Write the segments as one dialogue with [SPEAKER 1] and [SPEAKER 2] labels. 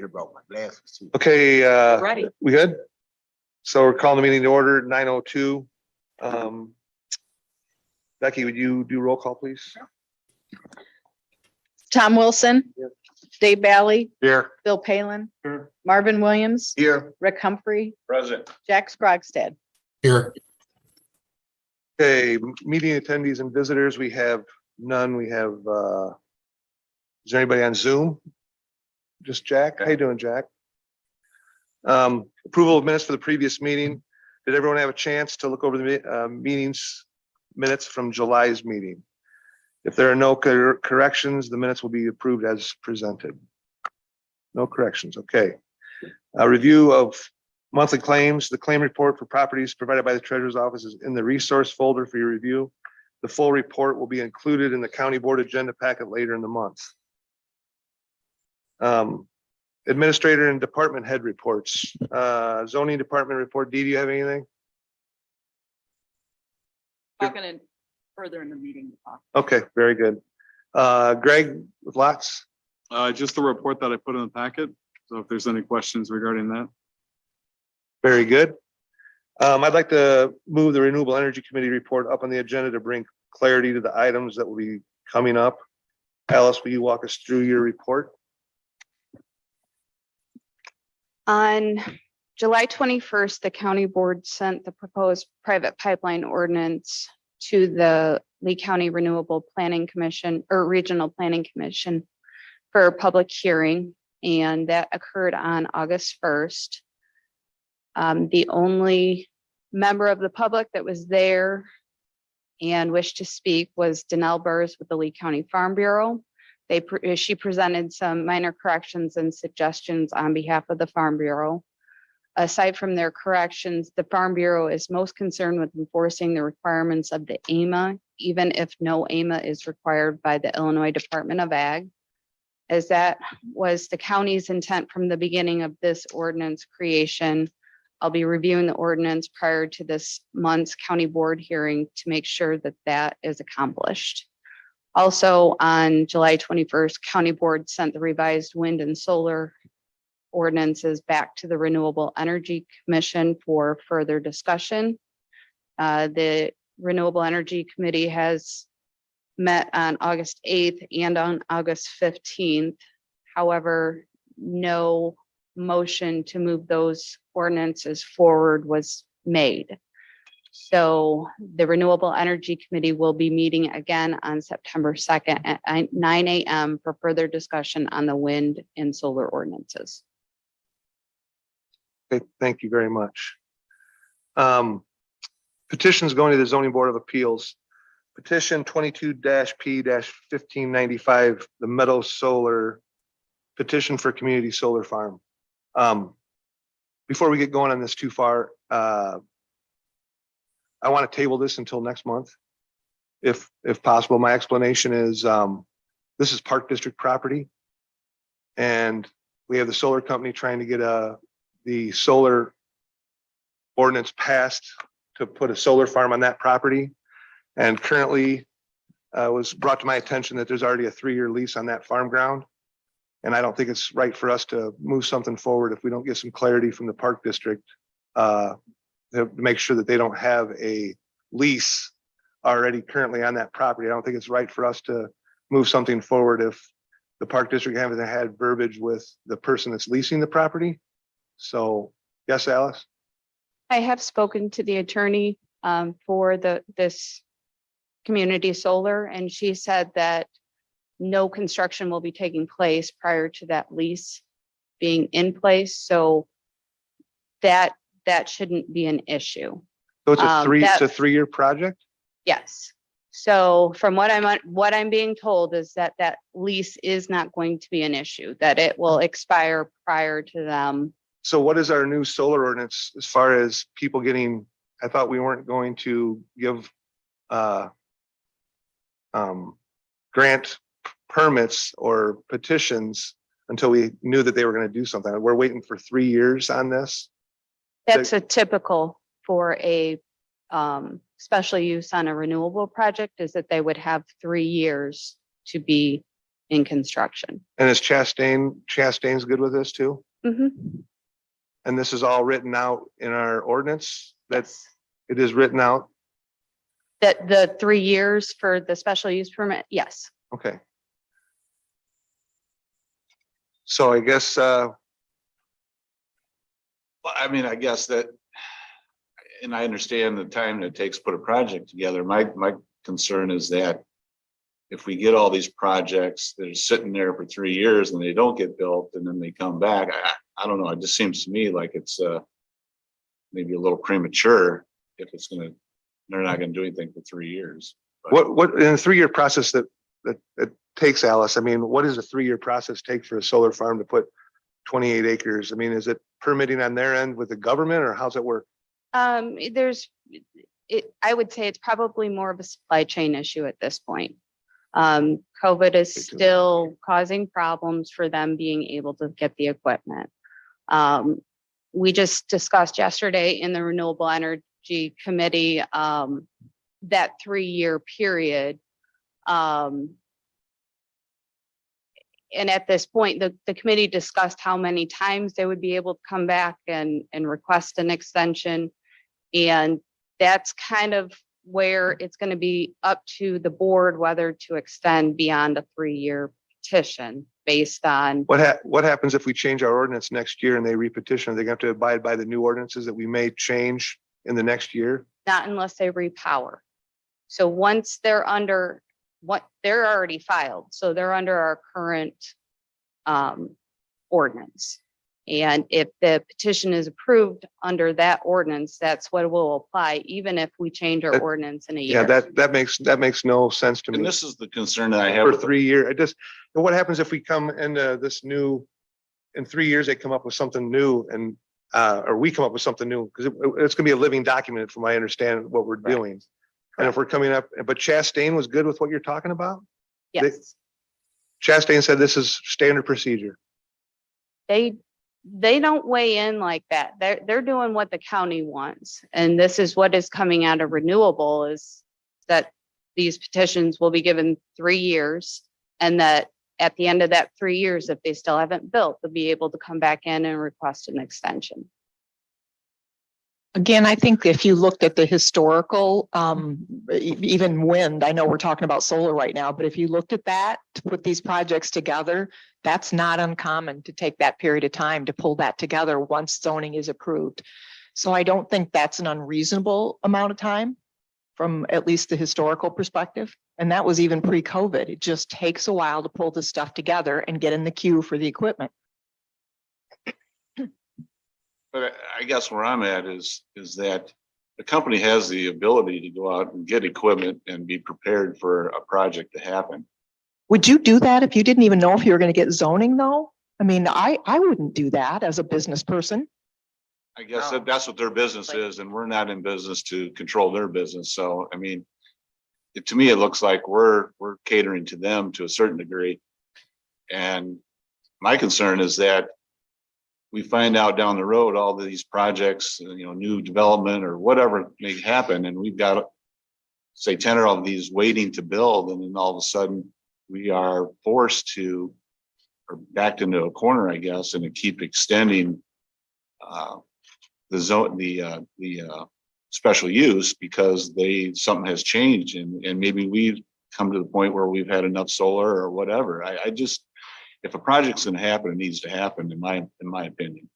[SPEAKER 1] About my glasses too.
[SPEAKER 2] Okay,
[SPEAKER 3] Ready.
[SPEAKER 2] we good? So we're calling the meeting to order at 9:02. Becky, would you do roll call, please?
[SPEAKER 3] Tom Wilson.
[SPEAKER 2] Here.
[SPEAKER 3] Dave Bally,
[SPEAKER 1] Here.
[SPEAKER 3] Bill Palin,
[SPEAKER 2] Here.
[SPEAKER 3] Marvin Williams,
[SPEAKER 1] Here.
[SPEAKER 3] Rick Humphrey,
[SPEAKER 1] Present.
[SPEAKER 3] Jack Scrogstad.
[SPEAKER 1] Here.
[SPEAKER 2] Okay, meeting attendees and visitors, we have none. We have, is there anybody on Zoom? Just Jack? How you doing, Jack? Approval of minutes for the previous meeting. Did everyone have a chance to look over the meetings minutes from July's meeting? If there are no corrections, the minutes will be approved as presented. No corrections, okay. A review of monthly claims. The claim report for properties provided by the treasurer's office is in the resource folder for your review. The full report will be included in the county board agenda packet later in the month. Administrator and department head reports. Zoning department report. Dee, do you have anything?
[SPEAKER 3] Talking in further in the meeting.
[SPEAKER 2] Okay, very good. Greg with lots.
[SPEAKER 4] Just the report that I put in the packet. So if there's any questions regarding that.
[SPEAKER 2] Very good. I'd like to move the Renewable Energy Committee report up on the agenda to bring clarity to the items that will be coming up. Alice, will you walk us through your report?
[SPEAKER 5] On July 21st, the county board sent the proposed private pipeline ordinance to the Lee County Renewable Planning Commission or Regional Planning Commission for a public hearing, and that occurred on August 1st. The only member of the public that was there and wished to speak was Danelle Burrs with the Lee County Farm Bureau. She presented some minor corrections and suggestions on behalf of the Farm Bureau. Aside from their corrections, the Farm Bureau is most concerned with enforcing the requirements of the AMA, even if no AMA is required by the Illinois Department of Ag, as that was the county's intent from the beginning of this ordinance creation. I'll be reviewing the ordinance prior to this month's county board hearing to make sure that that is accomplished. Also, on July 21st, county board sent the revised wind and solar ordinances back to the Renewable Energy Commission for further discussion. The Renewable Energy Committee has met on August 8th and on August 15th. However, no motion to move those ordinances forward was made. So the Renewable Energy Committee will be meeting again on September 2nd at 9 a.m. for further discussion on the wind and solar ordinances.
[SPEAKER 2] Okay, thank you very much. Petitions going to the Zoning Board of Appeals. Petition 22-P-1595, the Meadow Solar petition for community solar farm. Before we get going on this too far, I want to table this until next month, if possible. My explanation is this is Park District property, and we have the solar company trying to get the solar ordinance passed to put a solar farm on that property. And currently was brought to my attention that there's already a 3-year lease on that farm ground. And I don't think it's right for us to move something forward if we don't get some clarity from the Park District to make sure that they don't have a lease already currently on that property. I don't think it's right for us to move something forward if the Park District haven't had verbiage with the person that's leasing the property. So, yes, Alice?
[SPEAKER 5] I have spoken to the attorney for this community solar, and she said that no construction will be taking place prior to that lease being in place. So that shouldn't be an issue.
[SPEAKER 2] So it's a
[SPEAKER 5] That-
[SPEAKER 2] 3-year project?
[SPEAKER 5] Yes. So from what I'm being told is that that lease is not going to be an issue, that it will expire prior to them.
[SPEAKER 2] So what is our new solar ordinance as far as people getting, I thought we weren't going to give grant permits or petitions until we knew that they were going to do something. We're waiting for 3 years on this.
[SPEAKER 5] That's a typical for a special use on a renewable project, is that they would have 3 years to be in construction.
[SPEAKER 2] And is Chastain's good with this too?
[SPEAKER 5] Mhm.
[SPEAKER 2] And this is all written out in our ordinance? That's,
[SPEAKER 5] Yes.
[SPEAKER 2] it is written out?
[SPEAKER 5] That the 3 years for the special use permit, yes.
[SPEAKER 2] Okay. So I guess,
[SPEAKER 1] Well, I mean, I guess that, and I understand the time that it takes to put a project together. My concern is that if we get all these projects that are sitting there for 3 years and they don't get built and then they come back, I don't know. It just seems to me like it's maybe a little premature if they're not gonna do anything for 3 years.
[SPEAKER 2] what in a 3-year process that takes, Alice? I mean, what does a 3-year process take for a solar farm to put 28 acres? I mean, is it permitting on their end with the government, or how's it work?
[SPEAKER 5] I would say it's probably more of a supply chain issue at this point. COVID is still causing problems for them being able to get the equipment. We just discussed yesterday in the Renewable Energy Committee, that 3-year period. And at this point, the committee discussed how many times they would be able to come back and request an extension. And that's kind of where it's going to be up to the board whether to extend beyond a 3-year petition based on,
[SPEAKER 2] What happens if we change our ordinance next year and they repetition? Are they going to have to abide by the new ordinances that we may change in the next year?
[SPEAKER 5] not unless they repower. So once they're under they're already filed, so they're under our current ordinance. And if the petition is approved under that ordinance, that's what will apply, even if we change our ordinance in a year.
[SPEAKER 2] Yeah, that makes no sense to me.
[SPEAKER 1] And this is the concern that I have.
[SPEAKER 2] For
[SPEAKER 1] with
[SPEAKER 2] 3 years, and what happens if we come into this new, in 3 years, they come up with something new and, or we come up with something new? Because it's gonna be a living document from my understanding what we're doing. And if we're coming up, but Chastain was good with what you're talking about?
[SPEAKER 5] Yes,
[SPEAKER 2] Chastain said this is standard procedure.
[SPEAKER 5] they don't weigh in like that. They're doing what the county wants. And this is what is coming out of Renewable, is that these petitions will be given 3 years. And that at the end of that 3 years, if they still haven't built, they'll be able to come back in and request an extension.
[SPEAKER 6] Again, I think if you looked at the historical, even wind, I know we're talking about solar right now, but if you looked at that, to put these projects together, that's not uncommon to take that period of time to pull that together once zoning is approved. So I don't think that's an unreasonable amount of time from at least the historical perspective. And that was even pre-COVID. It just takes a while to pull this stuff together and get in the queue for the equipment.
[SPEAKER 1] But I guess where I'm at is that the company has the ability to go out and get equipment and be prepared for a project to happen.
[SPEAKER 6] Would you do that if you didn't even know if you were going to get zoning though? I mean, I wouldn't do that as a business person.
[SPEAKER 1] I guess
[SPEAKER 6] No.
[SPEAKER 1] that's what their business
[SPEAKER 6] Like-
[SPEAKER 1] is, and we're not in business to control their business. So, I mean, to me, it looks like we're catering to them to a certain degree. And my concern is that we find out down the road, all these projects, new development or whatever may happen, and we've got, say, 10 of these waiting to build, and then all of a sudden we are forced to, or backed into a corner, I guess, and to keep extending the zone, the special use because something has changed, and maybe we've come to the point where we've had enough solar or whatever. I just, if a project's gonna happen, it needs to happen in my opinion.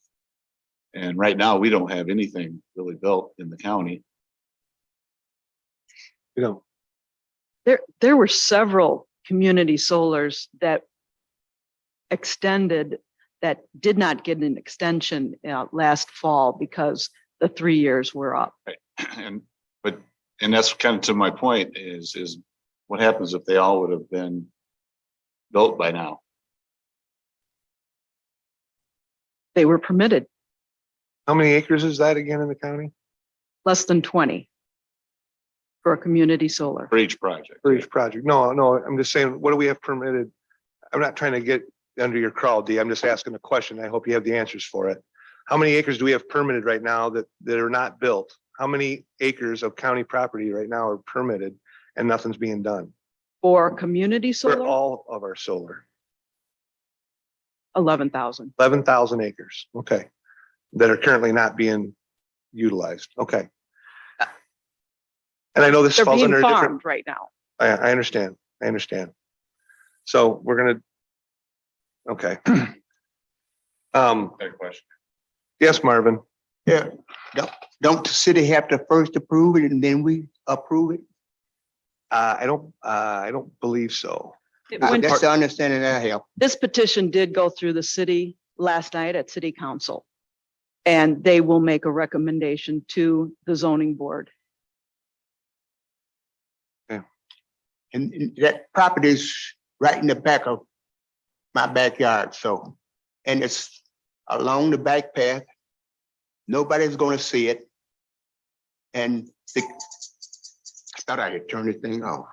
[SPEAKER 1] And right now, we don't have anything really built in the county.
[SPEAKER 2] You know,
[SPEAKER 7] There were several community solars that extended, that did not get an extension last fall because the 3 years were up.
[SPEAKER 1] And that's kind of to my point is what happens if they all would have been built by now?
[SPEAKER 7] They were permitted
[SPEAKER 2] how many acres is that again in the county?
[SPEAKER 7] less than 20 for a community solar.
[SPEAKER 1] For each project.
[SPEAKER 2] For each project? No, I'm just saying, what do we have permitted? I'm not trying to get under your crawl, D. I'm just asking a question. I hope you have the answers for it. How many acres do we have permitted right now that are not built? How many acres of county property right now are permitted and nothing's being done?
[SPEAKER 7] For community
[SPEAKER 2] For
[SPEAKER 7] solar,
[SPEAKER 2] all of our solar,
[SPEAKER 7] 11,000.
[SPEAKER 2] 11,000 acres, okay, that are currently not being utilized, okay. And I know this
[SPEAKER 7] They're
[SPEAKER 2] falls
[SPEAKER 7] being
[SPEAKER 2] under a different,
[SPEAKER 7] farmed right now.
[SPEAKER 2] I understand, I understand. So we're gonna, okay.
[SPEAKER 1] Got a question.
[SPEAKER 2] Yes, Marvin,
[SPEAKER 8] Yeah, don't the city have to first approve it and then we approve it?
[SPEAKER 2] I don't believe so.
[SPEAKER 7] It went-
[SPEAKER 8] That's the understanding I have.
[SPEAKER 7] This petition did go through the city last night at city council. And they will make a recommendation to the zoning board.
[SPEAKER 8] And that property is right in the back of my backyard, so, and it's along the back path. Nobody's gonna see it. And I thought I had turned this thing off.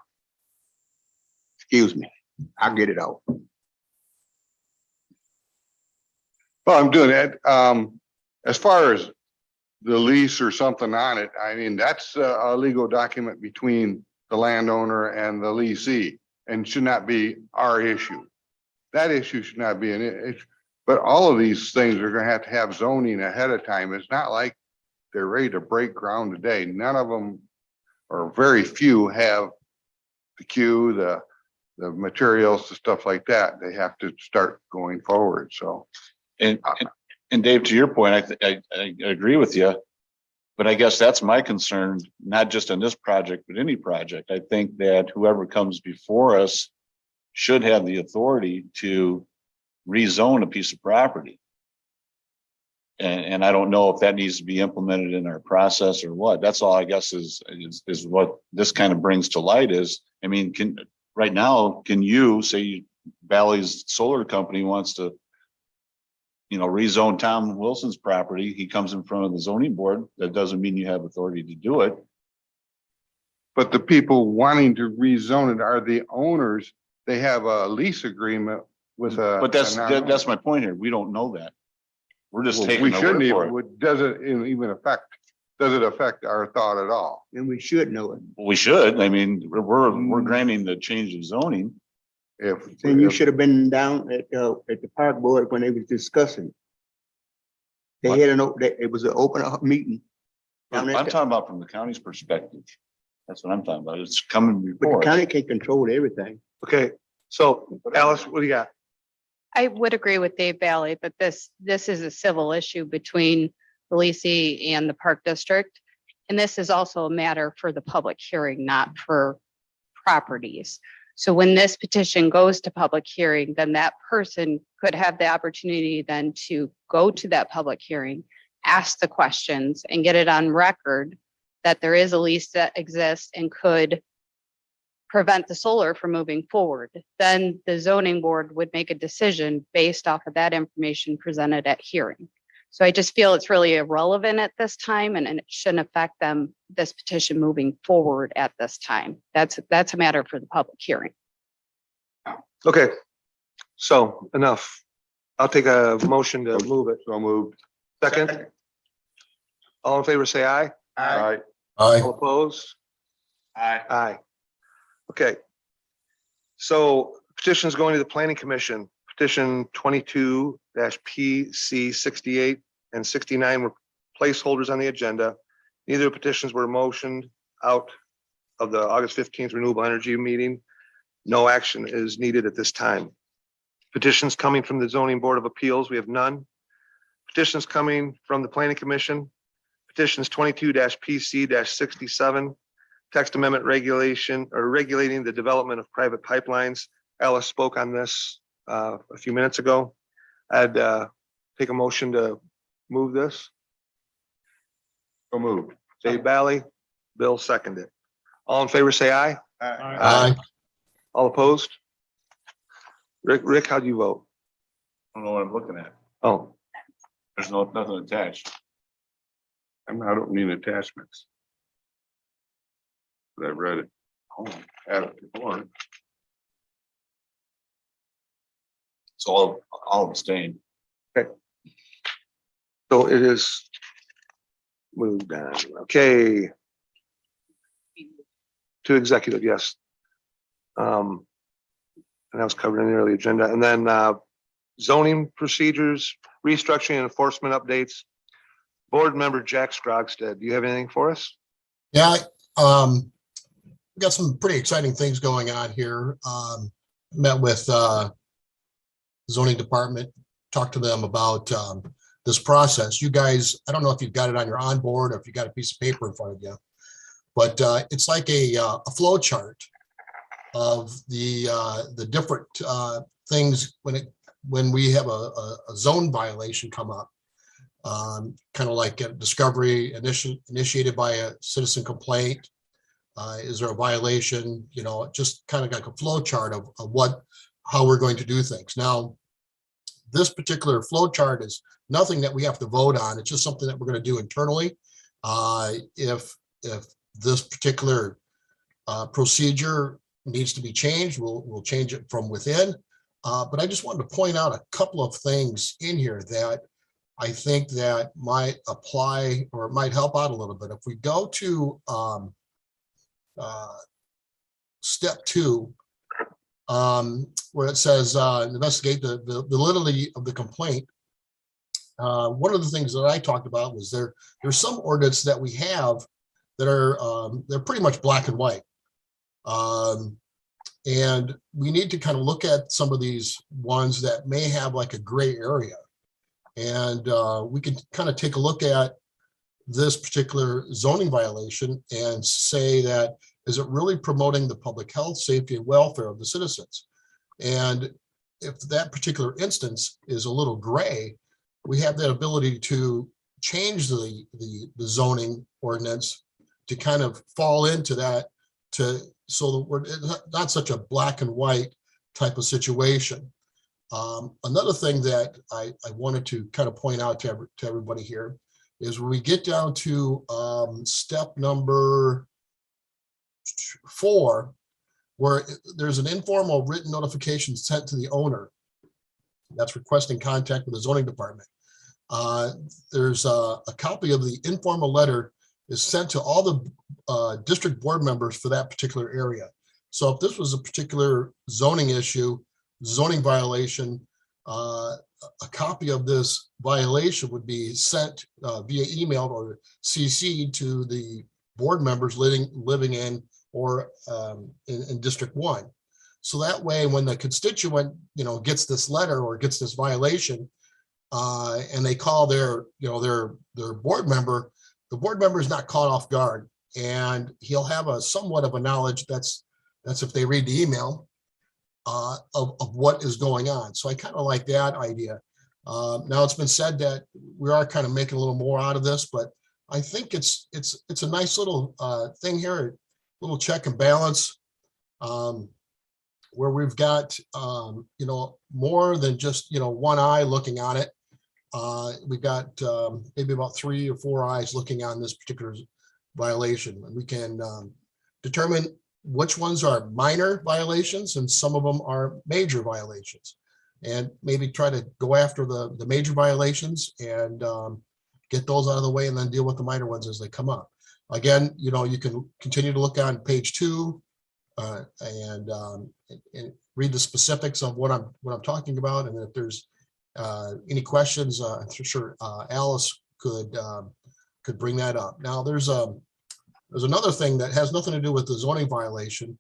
[SPEAKER 8] Excuse me, I'll get it off.
[SPEAKER 9] Well, I'm doing it. As far as the lease or something on it, I mean, that's a legal document between the landowner and the leasee and should not be our issue. That issue should not be an issue. But all of these things are gonna to have zoning ahead of time. It's not like they're ready to break ground today. None of them, or very few, have the queue, the materials, the stuff like that. They have to start going forward, so.
[SPEAKER 1] And Dave, to your point, I agree with you. But I guess that's my concern, not just on this project, but any project. I think that whoever comes before us should have the authority to rezone a piece of property. And I don't know if that needs to be implemented in our process or what. That's all I guess is what this kind of brings to light is, I mean, right now, can you say Valley's Solar Company wants to, rezone Tom Wilson's property, he comes in front of the zoning board, that doesn't mean you have authority to do it.
[SPEAKER 9] But the people wanting to rezone it are the owners. They have a lease agreement with a.
[SPEAKER 1] But that's my point here. We don't know that. We're just
[SPEAKER 9] Well,
[SPEAKER 1] taking
[SPEAKER 9] we
[SPEAKER 1] their
[SPEAKER 9] shouldn't
[SPEAKER 1] word for it.
[SPEAKER 9] even, does it even does it affect our thought at all?
[SPEAKER 8] And we should know it.
[SPEAKER 1] We should. I mean, we're granting the change of zoning.
[SPEAKER 8] And you should have been down at the park board when they was discussing. They
[SPEAKER 1] What?
[SPEAKER 8] had it was an open meeting.
[SPEAKER 1] I'm
[SPEAKER 8] down at the-
[SPEAKER 1] talking about from the county's perspective. That's what I'm talking about. It's coming
[SPEAKER 8] But the
[SPEAKER 1] before us.
[SPEAKER 8] county can't control everything.
[SPEAKER 2] okay, so Alice, what do you got?
[SPEAKER 5] I would agree with Dave Valley, but this is a civil issue between the leasing and the park district. And this is also a matter for the public hearing, not for properties. So when this petition goes to public hearing, then that person could have the opportunity then to go to that public hearing, ask the questions and get it on record that there is a lease that exists and could prevent the solar from moving forward. Then the zoning board would make a decision based off of that information presented at hearing. So I just feel it's really irrelevant at this time and it shouldn't affect this petition moving forward at this time. That's a matter for the public hearing.
[SPEAKER 2] Okay, so enough. I'll take a motion to move it.
[SPEAKER 9] So moved.
[SPEAKER 2] Second, all in favor, say aye.
[SPEAKER 9] All right.
[SPEAKER 2] All opposed?
[SPEAKER 1] Aye.
[SPEAKER 2] Aye. Okay. So petitions going to the planning commission, petition 22-PC 68 and 69 were placeholders on the agenda. Neither petitions were motioned out of the August 15th renewable energy meeting. No action is needed at this time. Petitions coming from the zoning board of appeals, we have none. Petitions coming from the planning commission, petitions 22-PC 67, text amendment regulation or regulating the development of private pipelines. Alice spoke on this a few minutes ago. I'd take a motion to move this.
[SPEAKER 9] So moved.
[SPEAKER 2] Dave Bally, Bill seconded. All in favor, say aye.
[SPEAKER 9] Aye.
[SPEAKER 2] All opposed? Rick, how do you vote?
[SPEAKER 1] I don't know what I'm looking at.
[SPEAKER 2] Oh,
[SPEAKER 1] There's nothing attached.
[SPEAKER 9] I don't need attachments. But I read it. Oh, had it before.
[SPEAKER 1] So I'll abstain.
[SPEAKER 2] so it is moved on. Okay. To executive, yes. And that was covered in the early agenda. And then zoning procedures, restructuring and enforcement updates. Board member Jack Scrogstad, do you have anything for us?
[SPEAKER 10] Yeah, we got some pretty exciting things going on here. Met with zoning department, talked to them about this process. You guys, I don't know if you've got it on your onboard or if you got a piece of paper in front of you, but it's like a flow chart of the different things when we have a zone violation come up. Kind of like a discovery initiated by a citizen complaint. Is there a violation? You know, just kind of like a flow chart of how we're going to do things. Now, this particular flow chart is nothing that we have to vote on. It's just something that we're going to do internally. If this particular procedure needs to be changed, we'll change it from within. But I just wanted to point out a couple of things in here that I think that might apply or might help out a little bit. If we go to step 2, where it says investigate the validity of the complaint. One of the things that I talked about was there's some ordinance that we have that are they're pretty much black and white. And we need to kind of look at some of these ones that may have like a gray area. And we can kind of take a look at this particular zoning violation and say that, is it really promoting the public health, safety, and welfare of the citizens? And if that particular instance is a little gray, we have that ability to change the zoning ordinance to kind of fall into that, so that we're not such a black and white type of situation. Another thing that I wanted to kind of point out to everybody here is when we get down to step number 4, where there's an informal written notification sent to the owner that's requesting contact with the zoning department. There's a copy of the informal letter is sent to all the district board members for that particular area. So if this was a particular zoning issue, zoning violation, a copy of this violation would be sent via email or CC to the board members living in or in District 1. So that way, when the constituent, gets this letter or gets this violation, and they call their board member, the board member is not caught off guard, and he'll have a somewhat of a knowledge that's if they read the email of what is going on. So I kind of like that idea. Now it's been said that we are kind of making a little more out of this, but I think it's a nice little thing here, a little check and balance, where we've got more than just one eye looking on it. We've got maybe about 3 or 4 eyes looking on this particular violation, and we can determine which ones are minor violations and some of them are major violations, and maybe try to go after the major violations and get those out of the way and then deal with the minor ones as they come up. Again, you can continue to look on page 2 and read the specifics of what I'm talking about. And if there's any questions, I'm sure Alice could bring that up. Now there's another thing that has nothing to do with the zoning violation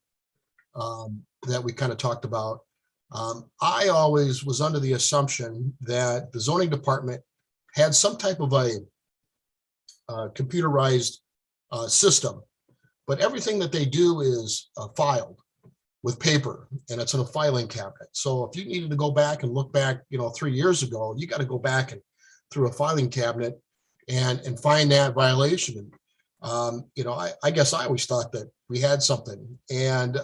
[SPEAKER 10] that we kind of talked about. I always was under the assumption that the zoning department had some type of a computerized system, but everything that they do is filed with paper, and it's in a filing cabinet. So if you needed to go back and look back, 3 years ago, you got to go back and through a filing cabinet and find that violation. I guess I always thought that we had something, and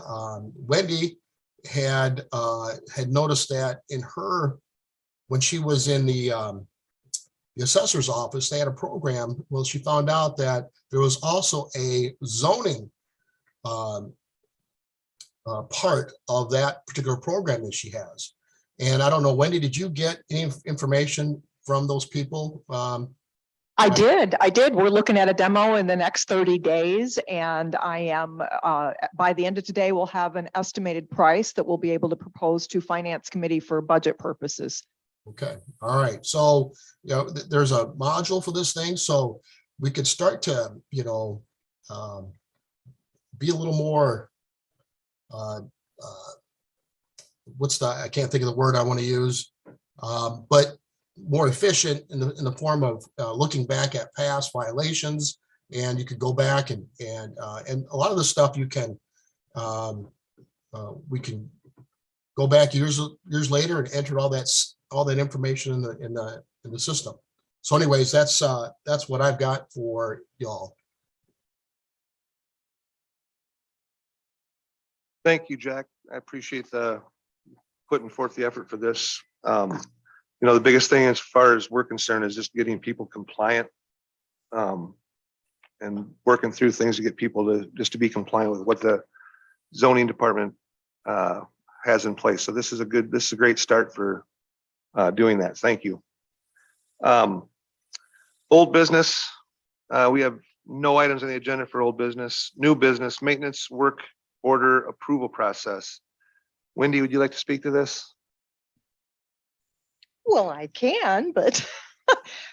[SPEAKER 10] Wendy had noticed that in her, when she was in the assessor's office, they had a program. Well, she found out that there was also a zoning part of that particular program that she has. And I don't know, Wendy, did you get any information from those people
[SPEAKER 6] I did. We're looking at a demo in the next 30 days and I am, by the end of today, we'll have an estimated price that we'll be able to propose to Finance Committee for budget purposes.
[SPEAKER 10] Okay, all right. So, there's a module for this thing, so we could start to, be a little more, I can't think of the word I want to use, but more efficient in the form of looking back at past violations, and you could go back and a lot of the stuff you can we can go back years later and enter all that information in the system. So anyways, that's what I've got for y'all.
[SPEAKER 2] Thank you, Jack. I appreciate the putting forth the effort for this. The biggest thing as far as we're concerned is just getting people compliant. And working through things to get people to be compliant with what the zoning department has in place. So this is a great start for doing that. Thank you. Old business, we have no items on the agenda for old business. New business, maintenance work order approval process. Wendy, would you like to speak to this?
[SPEAKER 6] Well, I can, but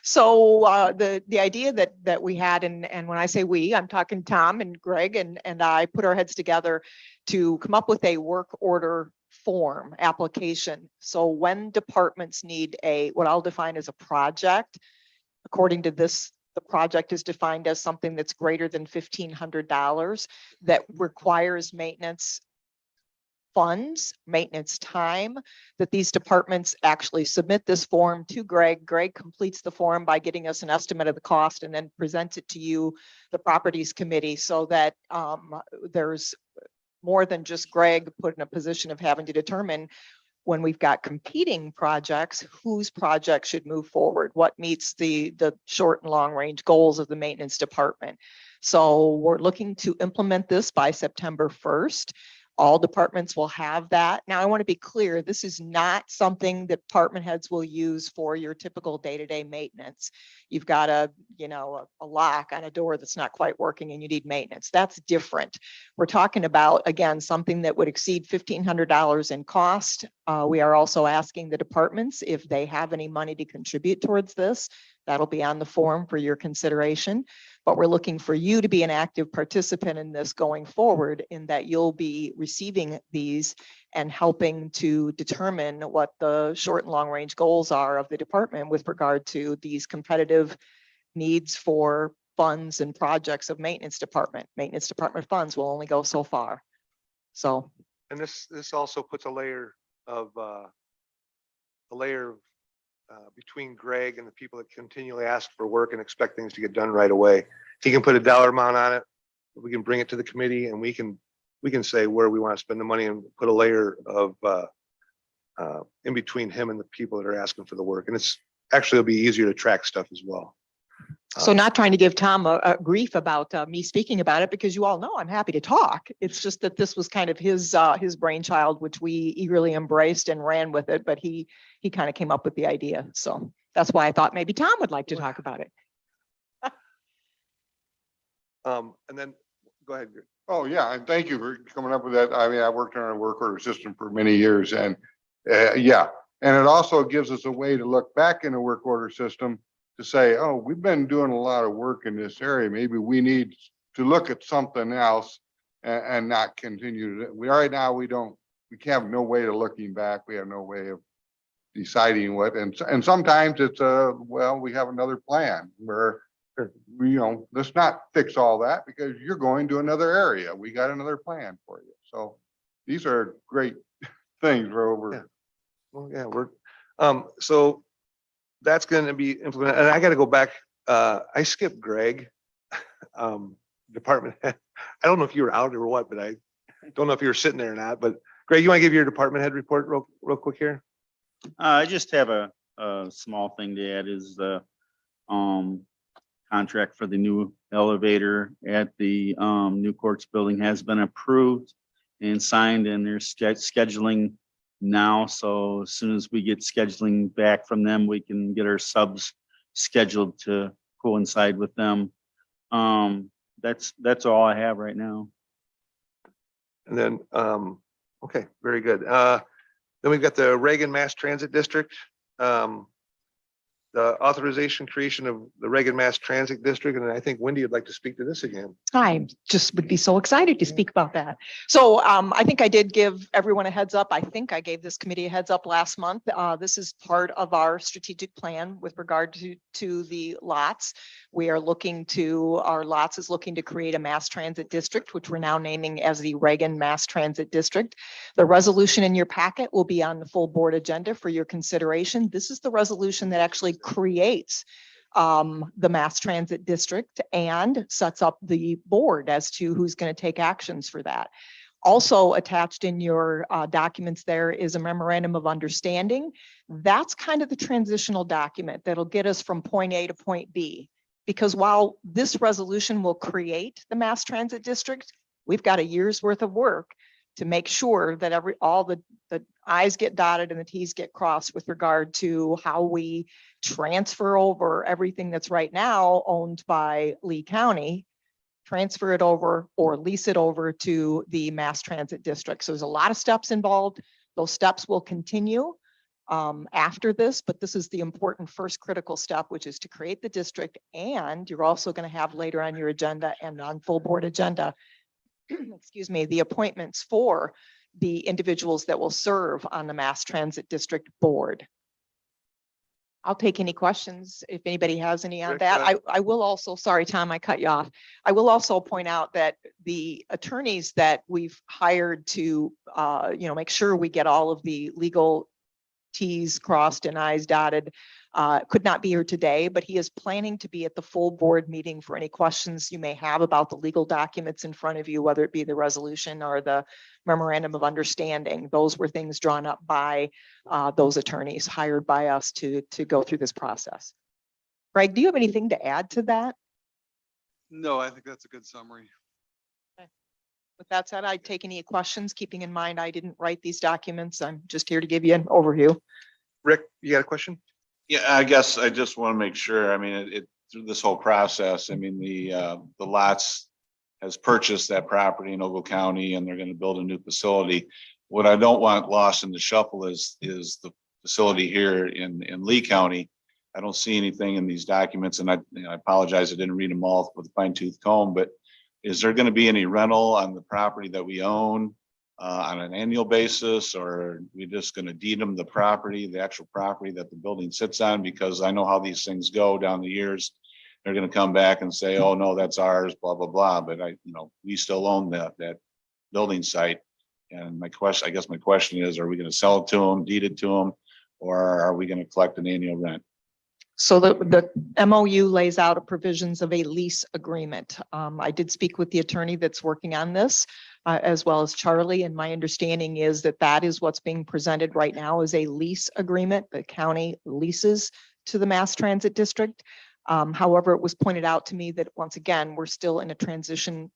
[SPEAKER 6] so the idea that we had, and when I say we, I'm talking Tom and Greg and I put our heads together to come up with a work order form application. So when departments need what I'll define as a project, according to this, the project is defined as something that's greater than $1,500 that requires maintenance funds, maintenance time, that these departments actually submit this form to Greg. Greg completes the form by getting us an estimate of the cost and then presents it to you, the properties committee, so that there's more than just Greg put in a position of having to determine when we've got competing projects, whose project should move forward, what meets the short and long range goals of the maintenance department. So we're looking to implement this by September 1st. All departments will have that. Now, I want to be clear, this is not something that department heads will use for your typical day-to-day maintenance. You've got a lock on a door that's not quite working and you need maintenance. That's different. We're talking about, again, something that would exceed $1,500 in cost. We are also asking the departments if they have any money to contribute towards this. That'll be on the form for your consideration. But we're looking for you to be an active participant in this going forward, in that you'll be receiving these and helping to determine what the short and long range goals are of the department with regard to these competitive needs for funds and projects of maintenance department. Maintenance department funds will only go so far. So.
[SPEAKER 2] And this also puts a layer between Greg and the people that continually ask for work and expect things to get done right away. He can put a dollar amount on it. We can bring it to the committee and we can say where we want to spend the money and put a layer of in between him and the people that are asking for the work. And it'll be easier to track stuff as well.
[SPEAKER 6] So not trying to give Tom a grief about me speaking about it, because you all know I'm happy to talk. It's just that this was kind of his brainchild, which we eagerly embraced and ran with it. But he kind of came up with the idea. So that's why I thought maybe Tom would like to talk about it.
[SPEAKER 2] And then go ahead, Greg.
[SPEAKER 9] Oh, yeah, and thank you for coming up with that. I mean, I worked on a work order system for many years and yeah. And it also gives us a way to look back in the work order system to say, oh, we've been doing a lot of work in this area. Maybe we need to look at something else and not continue. Right now, we have no way of looking back. We have no way of deciding what, and sometimes it's we have another plan where, let's not fix all that because you're going to another area. We got another plan for you. So these are great things for over.
[SPEAKER 2] Yeah. Well, yeah, so that's going to be implemented. And I got to go back. I skipped Greg, department head. I don't know if you were out or what, but I don't know if you were sitting there or not. But Greg, you want to give your department head report real quick here?
[SPEAKER 11] I just have a small thing to add is the contract for the new elevator at the new courts building has been approved and signed, and they're scheduling now. So as soon as we get scheduling back from them, we can get our subs scheduled to coincide with them. That's all I have right now.
[SPEAKER 2] And then, okay, very good. Then we've got the Reagan Mass Transit District. The authorization creation of the Reagan Mass Transit District, and I think Wendy would like to speak to this again.
[SPEAKER 6] I just would be so excited to speak about that. So I think I did give everyone a heads up. I think I gave this committee a heads up last month. This is part of our strategic plan with regard to the lots. We are looking to, our lots is looking to create a mass transit district, which we're now naming as the Reagan Mass Transit District. The resolution in your packet will be on the full board agenda for your consideration. This is the resolution that actually creates the mass transit district and sets up the board as to who's going to take actions for that. Also attached in your documents there is a memorandum of understanding. That's kind of the transitional document that'll get us from point A to point B. Because while this resolution will create the mass transit district, we've got a year's worth of work to make sure that all the I's get dotted and the T's get crossed with regard to how we transfer over everything that's right now owned by Lee County, transfer it over or lease it over to the mass transit district. So there's a lot of steps involved. Those steps will continue after this, but this is the important first critical step, which is to create the district. And you're also going to have later on your agenda and on full board agenda, excuse me, the appointments for the individuals that will serve on the mass transit district board. I'll take any questions if anybody has any on
[SPEAKER 2] Rick,
[SPEAKER 6] that. I will also, sorry, Tom, I cut you off. I will also point out that the attorneys that we've hired to, make sure we get all of the legal T's crossed and I's dotted, could not be here today, but he is planning to be at the full board meeting for any questions you may have about the legal documents in front of you, whether it be the resolution or the memorandum of understanding. Those were things drawn up by those attorneys hired by us to go through this process. Greg, do you have anything to add to that?
[SPEAKER 4] No, I think that's a good summary.
[SPEAKER 6] With that said, I'd take any questions, keeping in mind I didn't write these documents. I'm just here to give you an overview.
[SPEAKER 2] Rick, you got a question?
[SPEAKER 1] Yeah, I guess I just want to make sure, I mean, through this whole process, I mean, the lots has purchased that property in Ogle County and they're going to build a new facility. What I don't want lost in the shuffle is the facility here in Lee County. I don't see anything in these documents, and I apologize, I didn't read them all with a fine tooth comb, but is there going to be any rental on the property that we own on an annual basis, or are we just going to deed them the property, the actual property that the building sits on? Because I know how these things go down the years. They're going to come back and say, oh no, that's ours, blah, blah, blah. But we still own that building site. And I guess my question is, are we going to sell it to them, deed it to them, or are we going to collect an annual rent?
[SPEAKER 6] So the MOU lays out a provisions of a lease agreement. I did speak with the attorney that's working on this, as well as Charlie, and my understanding is that is what's being presented right now is a lease agreement. The county leases to the mass transit district. However, it was pointed out to me that once again, we're still in a transition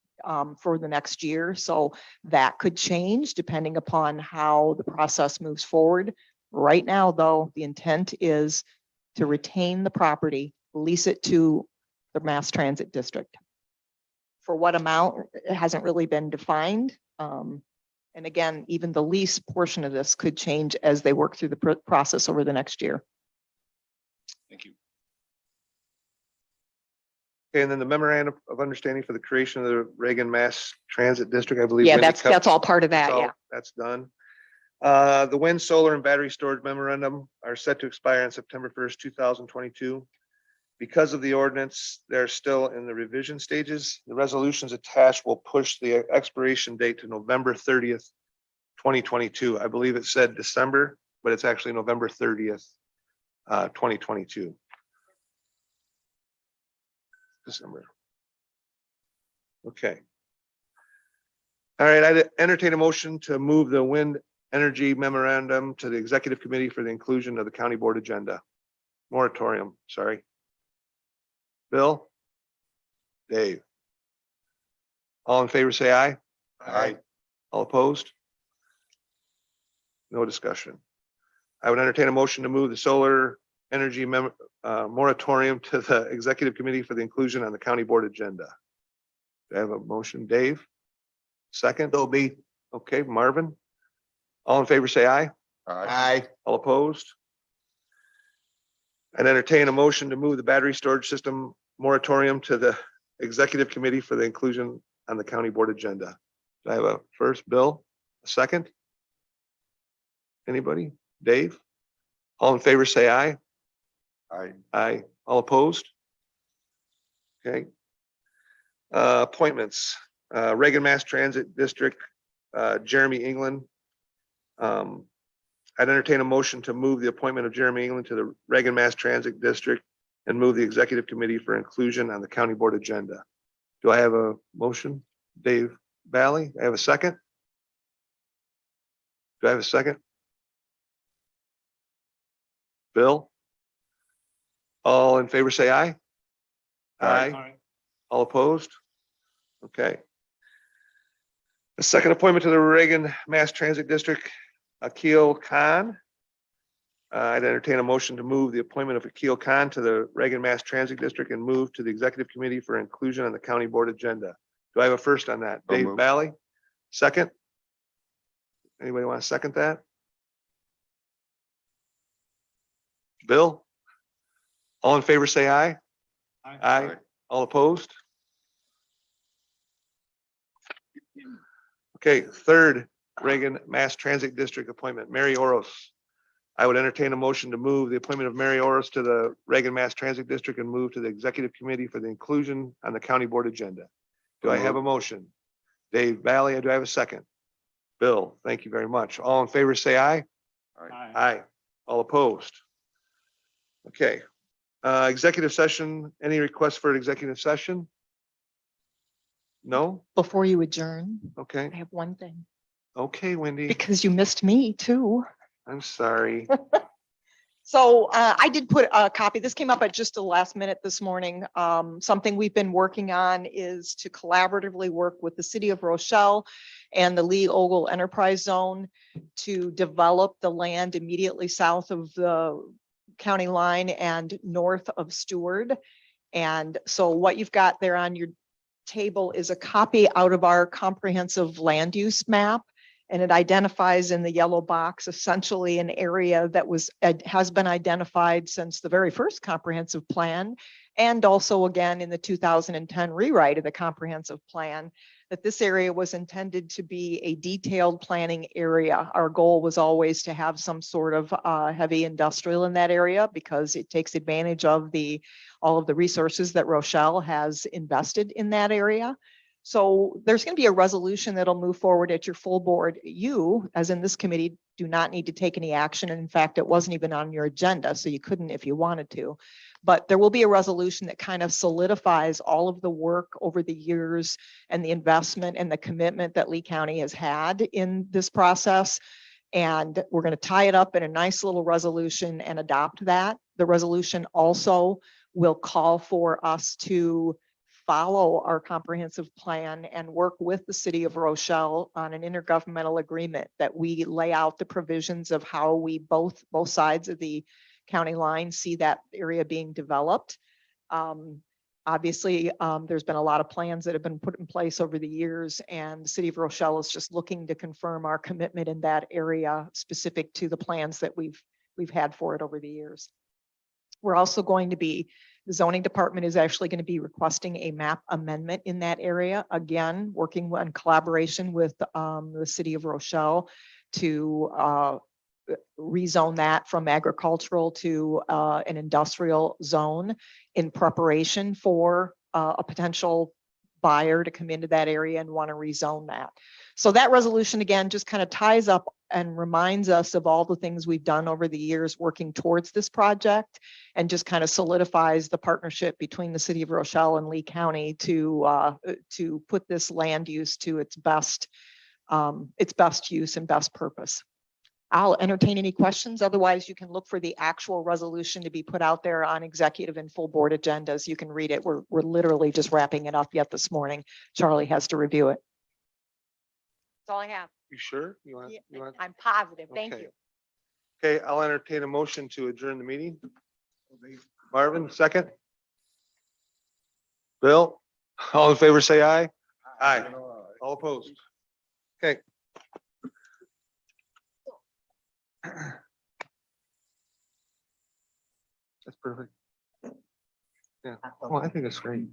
[SPEAKER 6] for the next year. So that could change depending upon how the process moves forward. Right now, though, the intent is to retain the property, lease it to the mass transit district. For what amount, it hasn't really been defined. And again, even the lease portion of this could change as they work through the process over the next year.
[SPEAKER 1] Thank you.
[SPEAKER 2] Okay, and then the memorandum of understanding for the creation of the Reagan Mass Transit District, I believe.
[SPEAKER 6] Yeah,
[SPEAKER 2] Wendy
[SPEAKER 6] that's all part of that,
[SPEAKER 2] That's all-
[SPEAKER 6] yeah.
[SPEAKER 2] That's done. The wind, solar, and battery storage memorandum are set to expire on September 1st, 2022. Because of the ordinance, they're still in the revision stages. The resolutions attached will push the expiration date to November 30th, 2022. I believe it said December, but it's actually November 30th, 2022. December. Okay. All right, I entertain a motion to move the wind energy memorandum to the executive committee for the inclusion of the county board agenda. Moratorium, sorry. Bill? Dave? All in favor, say aye.
[SPEAKER 9] Aye.
[SPEAKER 2] All opposed? No discussion. I would entertain a motion to move the solar energy moratorium to the executive committee for the inclusion on the county board agenda. Do I have a motion? Dave? Second?
[SPEAKER 8] So be,
[SPEAKER 2] Okay, Marvin? All in favor, say aye.
[SPEAKER 8] aye,
[SPEAKER 2] All opposed? And entertain a motion to move the battery storage system moratorium to the executive committee for the inclusion on the county board agenda. Do I have a first, Bill? A second? Anybody? Dave? All in favor, say aye. Aye. All opposed? Okay. Appointments, Reagan Mass Transit District, Jeremy England. I'd entertain a motion to move the appointment of Jeremy England to the Reagan Mass Transit District and move the executive committee for inclusion on the county board agenda. Do I have a motion? Dave Valley, I have a second? Do I have a second? Bill? All in favor, say aye. Aye. All opposed? Okay. The second appointment to the Reagan Mass Transit District, Akil Khan. I'd entertain a motion to move the appointment of Akil Khan to the Reagan Mass Transit District and move to the executive committee for inclusion on the county board agenda. Do I have a first on that?
[SPEAKER 9] So
[SPEAKER 2] Dave
[SPEAKER 9] moved.
[SPEAKER 2] Valley? Second? Anybody want to second that? Bill? All in favor, say aye. Aye. All opposed? Okay, third Reagan Mass Transit District appointment, Mary Oros. I would entertain a motion to move the appointment of Mary Oros to the Reagan Mass Transit District and move to the executive committee for the inclusion on the county board agenda. Do I have a motion? Dave Valley, do I have a second? Bill, thank you very much. All in favor, say aye. Aye. All opposed? Okay. Executive session, any requests for an executive session? No?
[SPEAKER 6] Before you adjourn,
[SPEAKER 2] Okay.
[SPEAKER 6] I have one thing,
[SPEAKER 2] Okay, Wendy,
[SPEAKER 6] because you missed me too.
[SPEAKER 2] I'm sorry.
[SPEAKER 6] So I did put a copy. This came up at just the last minute this morning. Something we've been working on is to collaboratively work with the city of Rochelle and the Lee Ogle Enterprise Zone to develop the land immediately south of the county line and north of Stewart. And so what you've got there on your table is a copy out of our comprehensive land use map. And it identifies in the yellow box essentially an area that has been identified since the very first comprehensive plan. And also again in the 2010 rewrite of the comprehensive plan, that this area was intended to be a detailed planning area. Our goal was always to have some sort of heavy industrial in that area because it takes advantage of all of the resources that Rochelle has invested in that area. So there's going to be a resolution that'll move forward at your full board. You, as in this committee, do not need to take any action. And in fact, it wasn't even on your agenda, so you couldn't if you wanted to. But there will be a resolution that kind of solidifies all of the work over the years and the investment and the commitment that Lee County has had in this process. And we're going to tie it up in a nice little resolution and adopt that. The resolution also will call for us to follow our comprehensive plan and work with the city of Rochelle on an intergovernmental agreement that we lay out the provisions of how we both sides of the county line see that area being developed. Obviously, there's been a lot of plans that have been put in place over the years, and the city of Rochelle is just looking to confirm our commitment in that area specific to the plans that we've had for it over the years. We're also going to be, the zoning department is actually going to be requesting a map amendment in that area. Again, working in collaboration with the city of Rochelle to rezone that from agricultural to an industrial zone in preparation for a potential buyer to come into that area and want to rezone that. So that resolution again just kind of ties up and reminds us of all the things we've done over the years working towards this project, and just kind of solidifies the partnership between the city of Rochelle and Lee County to put this land use to its best use and best purpose. I'll entertain any questions. Otherwise, you can look for the actual resolution to be put out there on executive and full board agendas. You can read it. We're literally just wrapping it up yet this morning. Charlie has to review it. That's all I have.
[SPEAKER 2] You sure? You want?
[SPEAKER 6] I'm positive. Thank
[SPEAKER 2] Okay.
[SPEAKER 6] you.
[SPEAKER 2] Okay, I'll entertain a motion to adjourn the meeting. Marvin, second. Bill, all in favor, say aye. Aye. All opposed. Okay. That's perfect. Yeah, well, I think it's great.